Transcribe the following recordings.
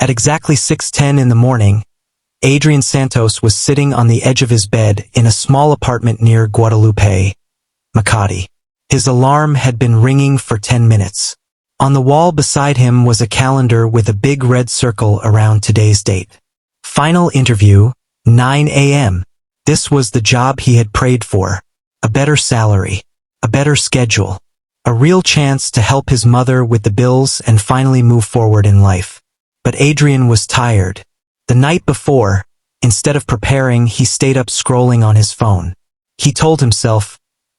At exactly 6:10 in the morning, Adrian Santos was sitting on the edge of his bed in a small apartment near Guadalupe, Makati. His alarm had been ringing for 10 minutes. On the wall beside him was a calendar with a big red circle around today's date. Final interview, 9 a.m. This was the job he had prayed for. A better salary, a better schedule, a real chance to help his mother with the bills and finally move forward in life. But Adrian was tired. The night before, instead of preparing, he stayed up scrolling on his phone. He told himself,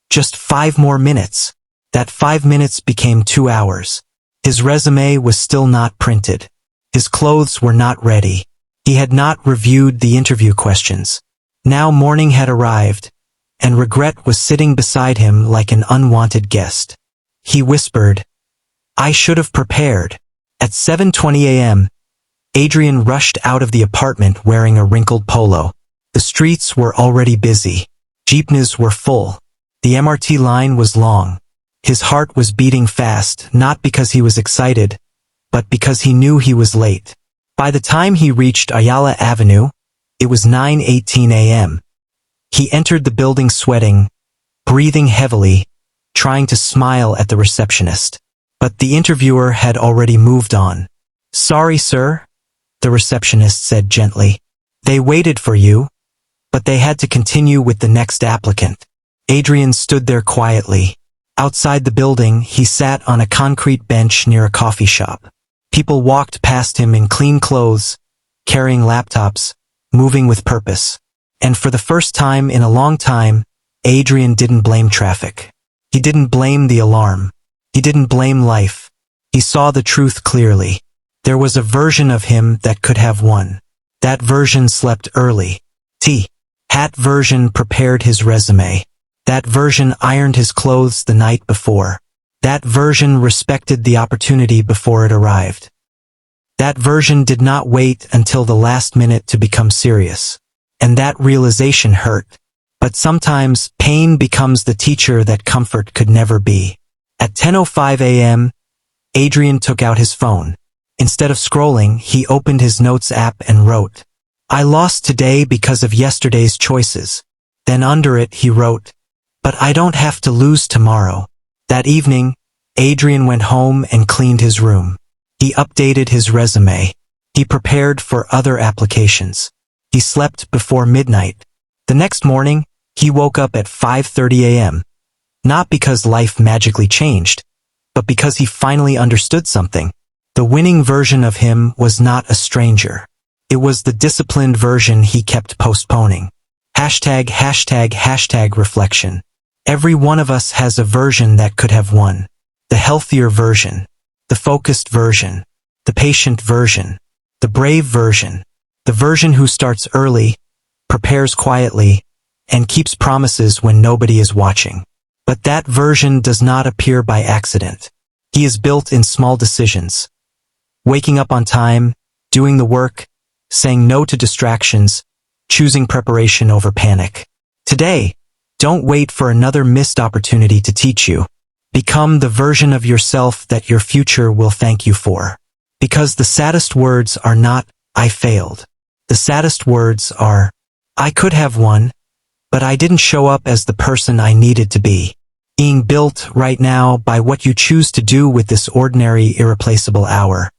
just 5 more minutes. That 5 minutes became 2 hours. His resume was still not printed. His clothes were not ready. He had not reviewed the interview questions. Now morning had arrived, and regret was sitting beside him like an unwanted guest. He whispered, I should have prepared. At 7:20 a.m., Adrian rushed out of the apartment wearing a wrinkled polo. The streets were already busy. Jeepneys were full. The MRT line was long. His heart was beating fast, not because he was excited, but because he knew he was late. By the time he reached Ayala Avenue, it was 9:18 a.m. He entered the building sweating, breathing heavily, trying to smile at the receptionist. But the interviewer had already moved on. Sorry, sir, the receptionist said gently. They waited for you, but they had to continue with the next applicant. Adrian stood there quietly. Outside the building, he sat on a concrete bench near a coffee shop. People walked past him in clean clothes, carrying laptops, moving with purpose. And for the first time in a long time, Adrian didn't blame traffic. He didn't blame the alarm. He didn't blame life. He saw the truth clearly. There was a version of him that could have won. That version slept early. That version prepared his resume. That version ironed his clothes the night before. That version respected the opportunity before it arrived. That version did not wait until the last minute to become serious. And that realization hurt. But sometimes, pain becomes the teacher that comfort could never be. At 10:05 a.m., Adrian took out his phone. Instead of scrolling, he opened his notes app and wrote, I lost today because of yesterday's choices. Then under it he wrote, but I don't have to lose tomorrow. That evening, Adrian went home and cleaned his room. He updated his resume. He prepared for other applications. He slept before midnight. The next morning, he woke up at 5:30 a.m. Not because life magically changed, but because he finally understood something. The winning version of him was not a stranger. It was the disciplined version he kept postponing. ##### reflection. Every one of us has a version that could have won. The healthier version, the focused version, the patient version, the brave version, the version who starts early, prepares quietly, and keeps promises when nobody is watching. But that version does not appear by accident. He is built in small decisions. Waking up on time, doing the work, saying no to distractions, choosing preparation over panic. Today, don't wait for another missed opportunity to teach you. Become the version of yourself that your future will thank you for. Because the saddest words are not, I failed. The saddest words are, I could have won, but I didn't show up as the person I needed to be. Being built right now by what you choose to do with this ordinary, irreplaceable hour.